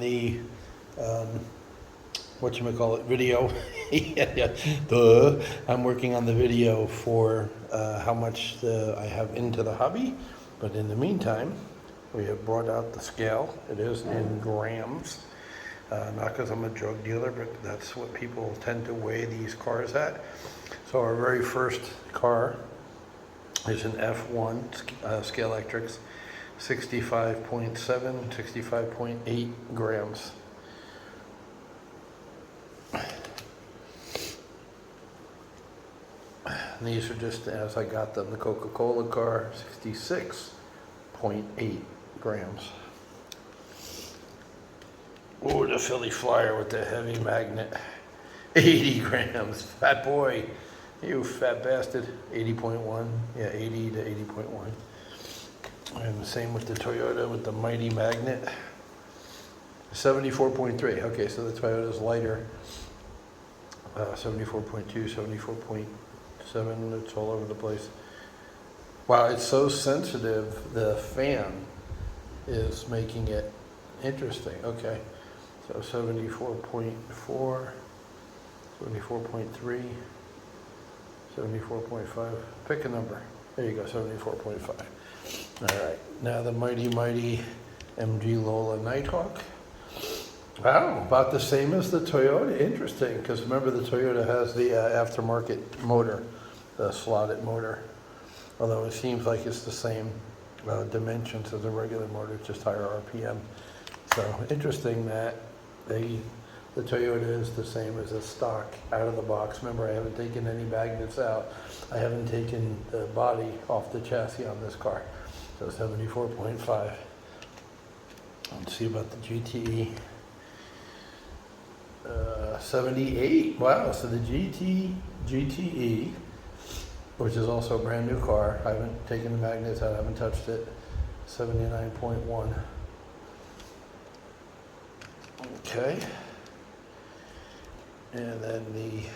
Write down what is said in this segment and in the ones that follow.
the whatchamacallit, video. Yeah, duh. I'm working on the video for how much I have into the hobby, but in the meantime, we have brought out the scale. It is in grams, not because I'm a drug dealer, but that's what people tend to weigh these cars at. So our very first car is an F1 Scalextric, 65.7, 65.8 grams. And these are just as I got them. The Coca-Cola car, 66.8 grams. Oh, the Philly Flyer with the heavy magnet, 80 grams. Fat boy, you fat bastard. 80.1, yeah, 80 to 80.1. And the same with the Toyota with the mighty magnet, 74.3. Okay, so the Toyota's lighter. 74.2, 74.7, it's all over the place. Wow, it's so sensitive, the fan is making it interesting. Okay, so 74.4, 74.3, 74.5, pick a number. There you go, 74.5. All right, now the mighty MG Lola Nighthawk. Wow, about the same as the Toyota. Interesting, because remember the Toyota has the aftermarket motor, the slotted motor. Although it seems like it's the same dimensions as a regular motor, just higher RPM. So interesting that the Toyota is the same as a stock out of the box. Remember, I haven't taken any magnets out. I haven't taken the body off the chassis on this car. So 74.5. Let's see about the GTE. 78. Wow, so the GTE, which is also a brand new car. I haven't taken the magnets out, I haven't touched it. 79.1. Okay. And then the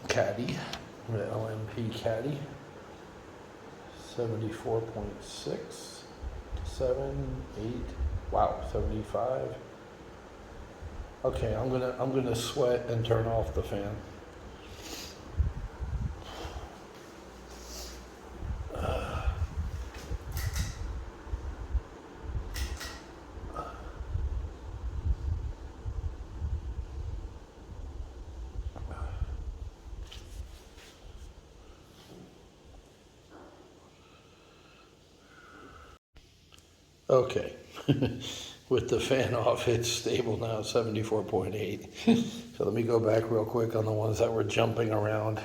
Caddy, the LMP Caddy. 74.6, 7, 8. Wow, 75. Okay, I'm gonna sweat and turn off the fan. Okay. With the fan off, it's stable now, 74.8. So let me go back real quick on the ones that were jumping around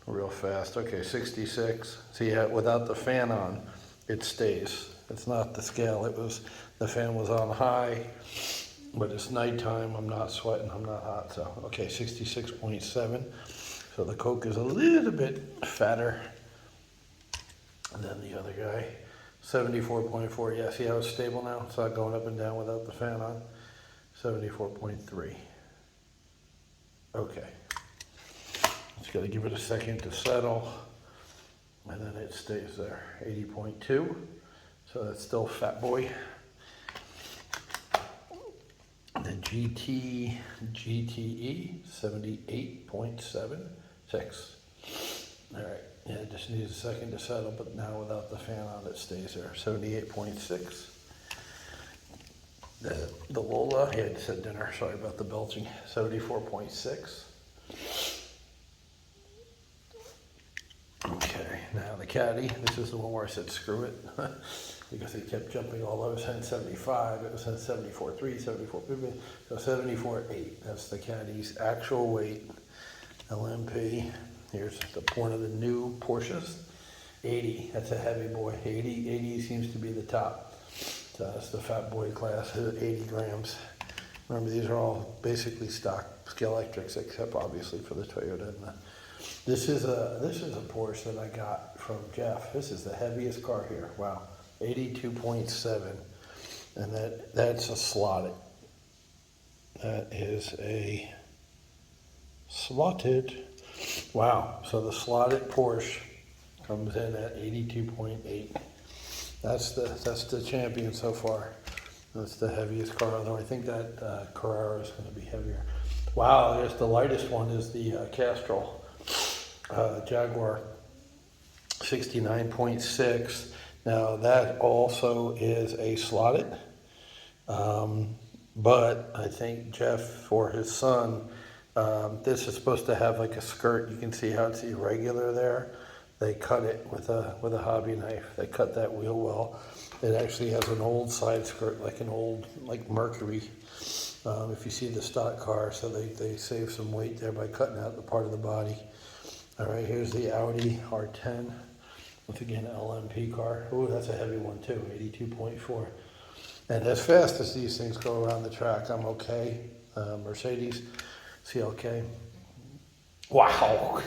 real fast. Okay, 66. See, without the fan on, it stays. It's not the scale. The fan was on high, but it's nighttime. I'm not sweating. I'm not hot. So, okay, 66.7. So the Coke is a little bit fatter than the other guy. 74.4, yeah, see how it's stable now? It's not going up and down without the fan on. 74.3. Okay. Just got to give it a second to settle. And then it stays there. 80.2. So that's still fat boy. And then GTE, 78.76. All right. Yeah, it just needs a second to settle, but now without the fan on, it stays there. 78.6. The Lola, yeah, I just had dinner, sorry about the belching. 74.6. Okay, now the Caddy, this is the one where I said screw it, because it kept jumping all over. It was 75, it was 74.3, 74.50, so 74.8. That's the Caddy's actual weight, LMP. Here's one of the new Porsches, 80, that's a heavy boy, 80 seems to be the top. So that's the fat boy class, 80 grams. Remember, these are all basically stock Scalextrics, except obviously for the Toyota. And this is a Porsche that I got from Jeff. This is the heaviest car here, wow, 82.7, and that's a slotted. That is a slotted. Wow, so the slotted Porsche comes in at 82.8. That's the champion so far. That's the heaviest car, although I think that Carrera is going to be heavier. Wow, I guess the lightest one is the Castrol Jaguar 69.6. Now that also is a slotted, but I think Jeff, for his son, this is supposed to have like a skirt. You can see how it's irregular there. They cut it with a hobby knife. They cut that wheel well. It actually has an old side skirt, like an old, like Mercury. If you see the stock car, so they save some weight there by cutting out the part of the body. All right, here's the Audi R10. Once again, LMP car. Ooh, that's a heavy one too, 82.4. And as fast as these things go around the track, I'm okay. Mercedes CLK. Wow,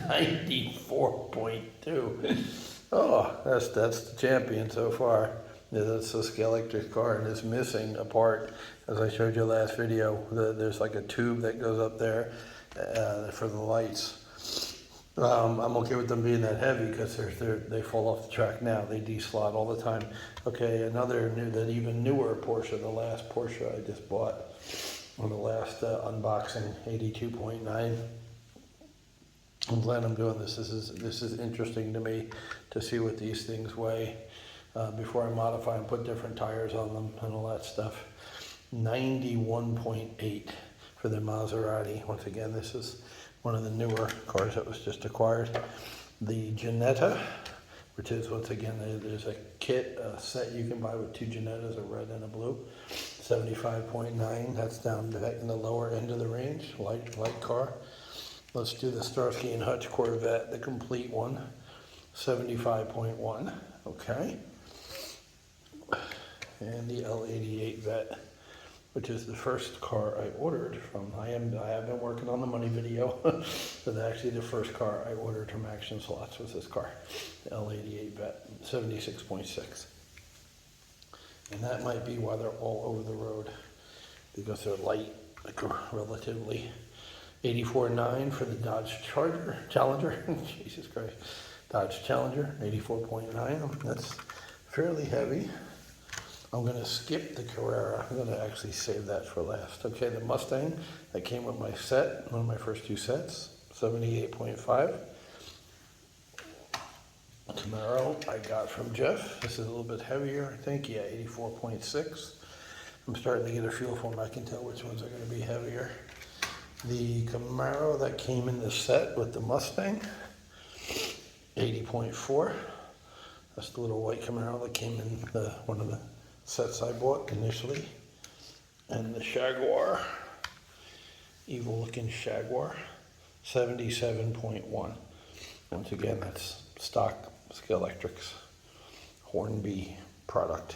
94.2. Oh, that's the champion so far. Yeah, that's a Scalextric car, and it's missing a part. As I showed you last video, there's like a tube that goes up there for the lights. I'm okay with them being that heavy because they fall off the track now. They de-slot all the time. Okay, another even newer Porsche, the last Porsche I just bought on the last unboxing, 82.9. I'm glad I'm doing this. This is interesting to me to see what these things weigh before I modify and put different tires on them and all that stuff. 91.8 for the Maserati. Once again, this is one of the newer cars that was just acquired. The Ginetta, which is, once again, there's a kit, a set you can buy with two Ginettas, a red and a blue. 75.9, that's down back in the lower end of the range, light car. Let's do the Starsky and Hutch Corvette, the complete one, 75.1, okay. And the L88 Vet, which is the first car I ordered from. I have been working on the money video, but actually the first car I ordered from Action Slots was this car, the L88 Vet, 76.6. And that might be why they're all over the road, because they're light, like relatively. 84.9 for the Dodge Challenger, Jesus Christ, Dodge Challenger, 84.9, that's fairly heavy. I'm going to skip the Carrera. I'm going to actually save that for last. Okay, the Mustang that came with my set, one of my first two sets, 78.5. Camaro I got from Jeff. This is a little bit heavier, I think. Yeah, 84.6. I'm starting to get a feel for them. I can tell which ones are going to be heavier. The Camaro that came in the set with the Mustang, 80.4. That's the little white Camaro that came in one of the sets I bought initially. And the Jaguar, evil looking Jaguar, 77.1. Once again, that's stock Scalextric's Hornby product.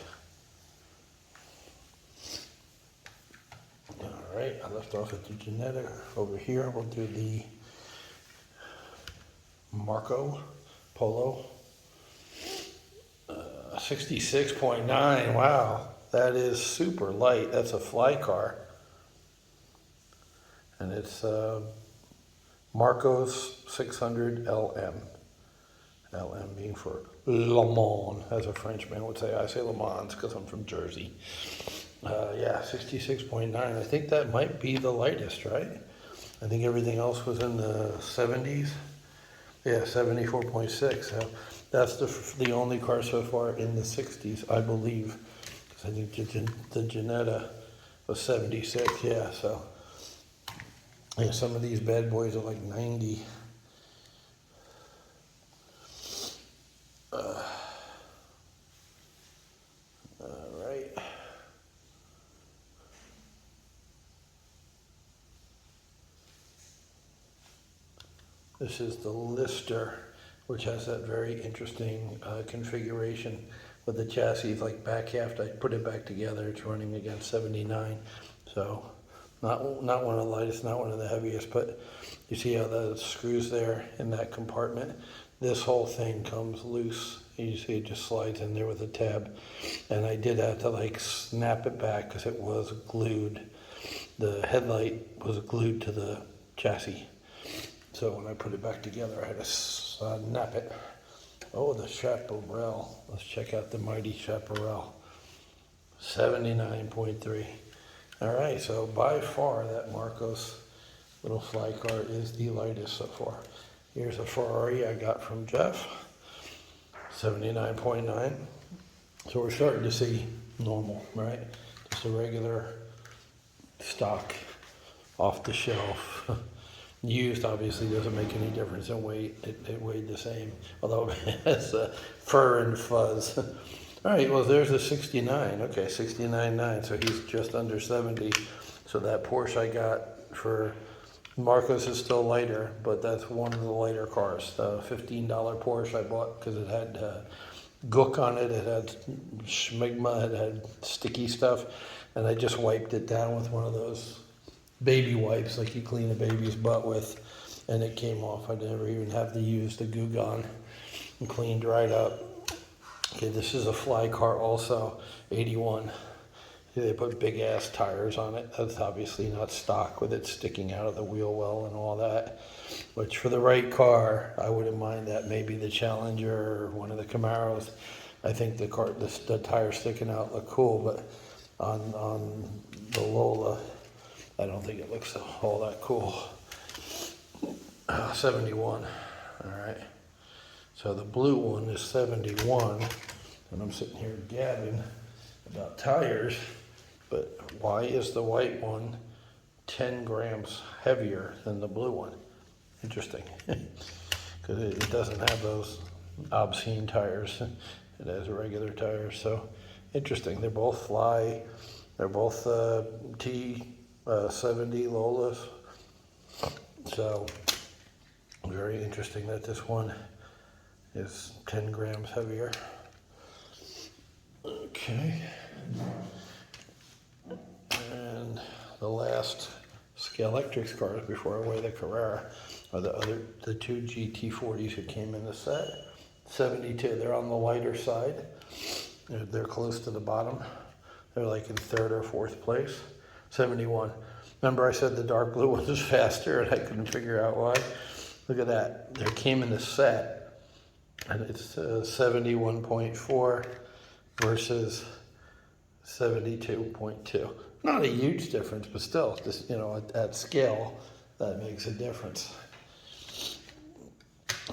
All right, I left off at the Ginetta. Over here, we'll do the Marco Polo. 66.9, wow, that is super light. That's a fly car. And it's Marco's 600 LM. LM being for Le Mans, as a Frenchman would say. I say Le Mans because I'm from Jersey. Yeah, 66.9. I think that might be the lightest, right? I think everything else was in the 70s. Yeah, 74.6. So that's the only car so far in the 60s, I believe. Because I think the Ginetta was 76. Yeah, so yeah, some of these bad boys are like 90. All right. This is the Lister, which has that very interesting configuration with the chassis, like back half. I put it back together. It's running against 79, so not one of the lightest, not one of the heaviest. But you see how the screws there in that compartment. This whole thing comes loose. You see it just slides in there with a tab, and I did have to like snap it back because it was glued. The headlight was glued to the chassis. So when I put it back together, I had to snap it. Oh, the Chaparral. Let's check out the mighty Chaparral. 79.3. All right, so by far that Marcos little fly car is the lightest so far. Here's a Ferrari I got from Jeff, 79.9. So we're starting to see normal, right? Just a regular stock, off the shelf. Used obviously doesn't make any difference in weight. It weighed the same, although it has fur and fuzz. All right, well, there's a 69. Okay, 69.9, so he's just under 70. So that Porsche I got for Marcos is still lighter, but that's one of the lighter cars. The $15 Porsche I bought because it had gook on it, it had schmigma, it had sticky stuff, and I just wiped it down with one of those baby wipes like you clean a baby's butt with, and it came off. I never even have to use the goo gone and cleaned right up. Okay, this is a fly car also, 81. They put big ass tires on it. That's obviously not stock with it sticking out of the wheel well and all that. Which for the right car, I wouldn't mind that. Maybe the Challenger or one of the Camaros. I think the tire sticking out look cool, but on the Lola, I don't think it looks all that cool. 71. All right. So the blue one is 71, and I'm sitting here gabbing about tires. But why is the white one 10 grams heavier than the blue one? Interesting. Because it doesn't have those obscene tires. It has regular tires. So interesting. They're both fly. They're both T70 Lolas. So very interesting that this one is 10 grams heavier. Okay. And the last Scalextric cars before I weigh the Carrera are the two GT40s that came in the set. 72, they're on the lighter side. They're close to the bottom. They're like in third or fourth place. 71. Remember I said the dark blue one was faster and I couldn't figure out why? Look at that. They came in the set and it's 71.4 versus 72.2. Not a huge difference, but still, just, at scale, that makes a difference.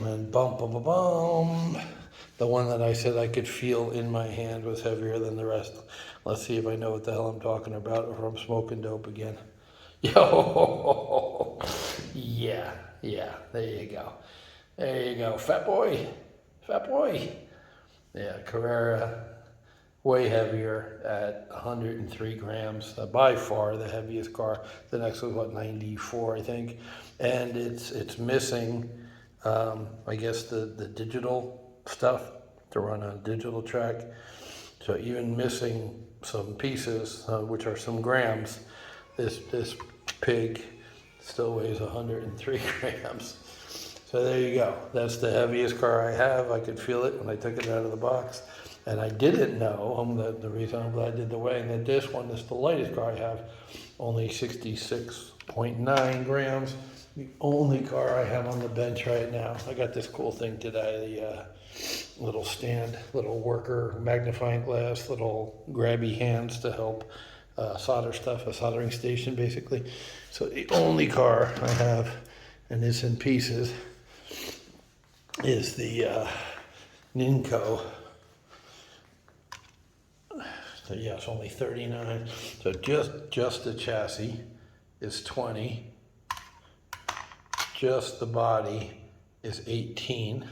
And bum, bum, bum, bum. The one that I said I could feel in my hand was heavier than the rest. Let's see if I know what the hell I'm talking about or if I'm smoking dope again. Yo, yeah, there you go. There you go, fat boy. Yeah, Carrera, way heavier at 103 grams, by far the heaviest car. The next was 94, I think, and it's missing, I guess the digital stuff to run on a digital track. So even missing some pieces, which are some grams, this pig still weighs 103 grams. So there you go. That's the heaviest car I have. I could feel it when I took it out of the box. And I didn't know, the reason I'm glad I did the weighing, that this one is the lightest car I have, only 66.9 grams. The only car I have on the bench right now. I got this cool thing today, the little stand, little worker magnifying glass, little grabby hands to help solder stuff, a soldering station basically. So the only car I have, and it's in pieces, is the Ninco. So yeah, it's only 39. So just the chassis is 20. Just the body is 18.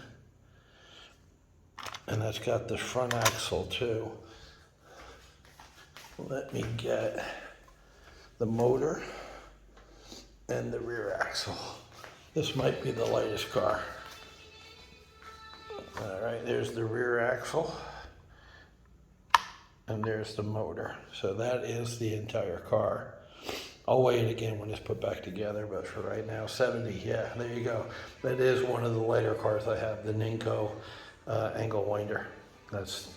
And that's got the front axle too. Let me get the motor and the rear axle. This might be the lightest car. All right, there's the rear axle. And there's the motor. So that is the entire car. I'll weigh it again when it's put back together, but for right now, 70, yeah, there you go. That is one of the lighter cars I have, the Ninco angle winder. That's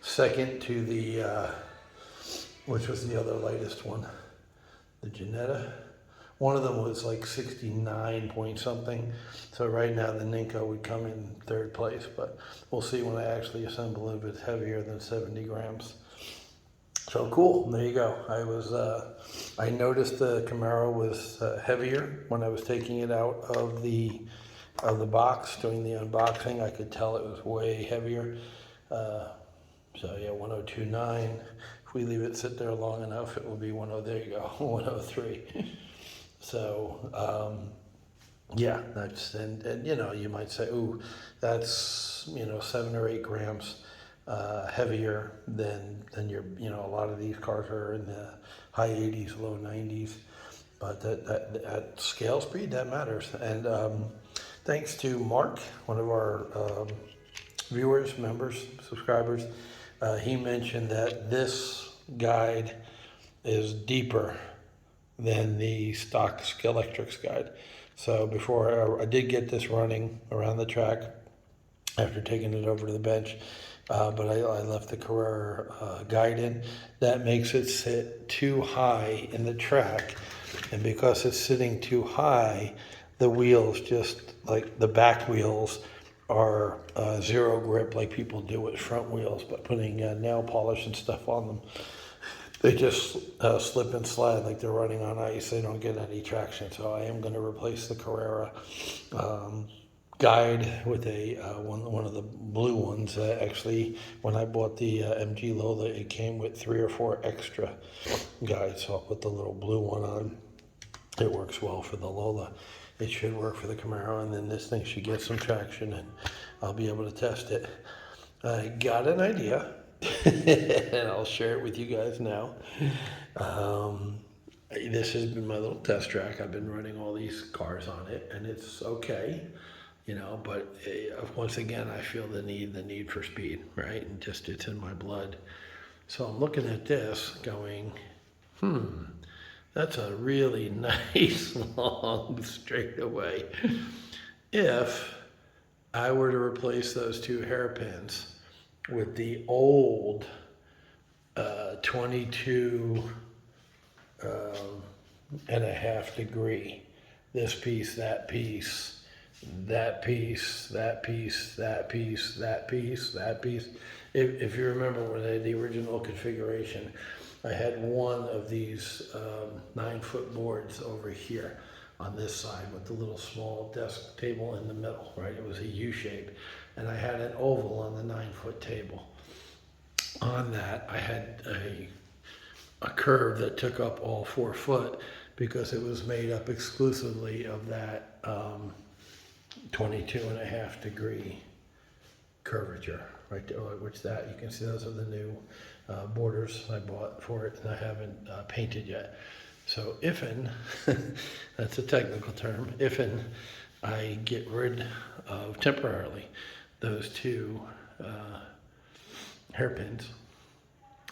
second to the, which was the other lightest one, the Janetta. One of them was like 69 point something. So right now the Ninco would come in third place, but we'll see when I actually assemble it if it's heavier than 70 grams. So cool. There you go. I noticed the Camaro was heavier when I was taking it out of the box doing the unboxing. I could tell it was way heavier. So yeah, 1029. If we leave it sit there long enough, it will be 10. There you go, 103. So yeah, that's and you know, you might say, ooh, that's 7 or 8 grams heavier than your a lot of these cars are in the high 80s, low 90s. But that at scale speed, that matters. And thanks to Mark, one of our viewers, members, subscribers, he mentioned that this guide is deeper than the stock Scalextric guide. So before I did get this running around the track after taking it over to the bench, but I left the Carrera guide in. That makes it sit too high in the track, and because it's sitting too high, the wheels, just like the back wheels, are zero grip like people do with front wheels, but putting nail polish and stuff on them. They just slip and slide like they're running on ice. They don't get any traction. So I am going to replace the Carrera guide with a one of the blue ones. Actually, when I bought the MG Lola, it came with 3 or 4 extra guides. So I'll put the little blue one on. It works well for the Lola. It should work for the Camaro, and then this thing should get some traction, and I'll be able to test it. I got an idea, and I'll share it with you guys now. This has been my little test track. I've been running all these cars on it, and it's okay, but once again, I feel the need for speed, right? And just it's in my blood. So I'm looking at this going, that's a really nice long straightaway. If I were to replace those 2 hairpins with the old 22 and a half degree, this piece, that piece, that piece, that piece, that piece, that piece, that piece. If you remember when I had the original configuration, I had one of these 9-foot boards over here on this side with the little small desk table in the middle, right? It was a U shape. And I had an oval on the 9-foot table. On that, I had a curve that took up all 4 foot because it was made up exclusively of that 22 and a half degree curvature, right there, which that, you can see those are the new borders I bought for it, and I haven't painted yet. So if'n, that's a technical term, if'n I get rid of temporarily those 2 hairpins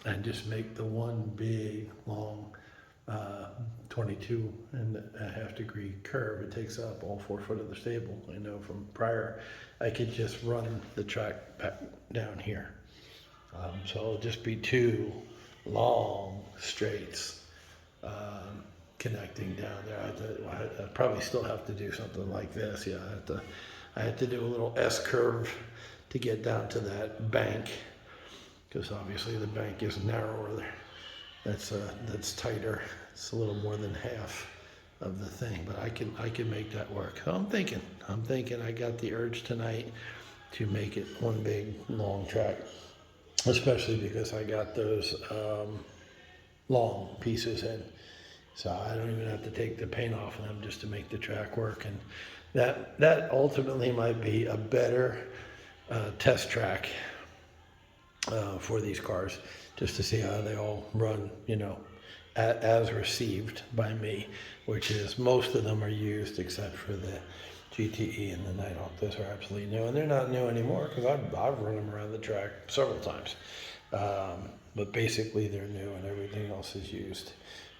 and just make the one big long 22 and a half degree curve, it takes up all 4 foot of the stable. I know from prior, I could just run the track back down here. So it'll just be 2 long straights connecting down there. I probably still have to do something like this. Yeah, I had to do a little S curve to get down to that bank, because obviously the bank is narrower there. That's tighter. It's a little more than half of the thing, but I can make that work. So I'm thinking I got the urge tonight to make it one big long track, especially because I got those long pieces in. So I don't even have to take the paint off of them just to make the track work. And that ultimately might be a better test track for these cars, just to see how they all run, as received by me, which is most of them are used except for the GTE and the Nighthawk. Those are absolutely new, and they're not new anymore because I've run them around the track several times. But basically they're new and everything else is used.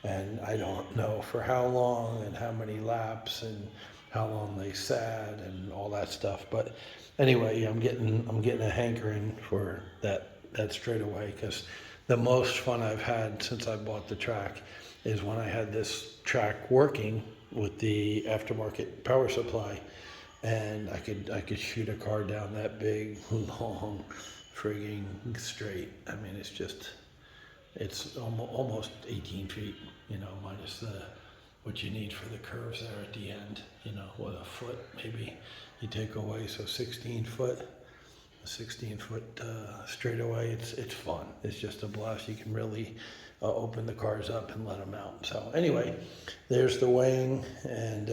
And I don't know for how long and how many laps and how long they sat and all that stuff. But anyway, I'm getting a hankering for that straightaway, because the most fun I've had since I bought the track is when I had this track working with the aftermarket power supply, and I could shoot a car down that big, long, frigging straight. I mean, it's just it's almost 18 feet, you know, minus what you need for the curves there at the end, you know, with a foot maybe you take away, so 16 foot. 16-foot straightaway. It's fun. It's just a blast. You can really open the cars up and let them out. So anyway, there's the weighing, and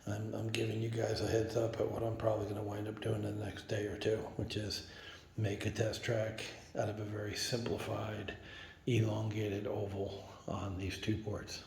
I'm giving you guys a heads up at what I'm probably going to wind up doing in the next day or two, which is make a test track out of a very simplified, elongated oval on these two boards.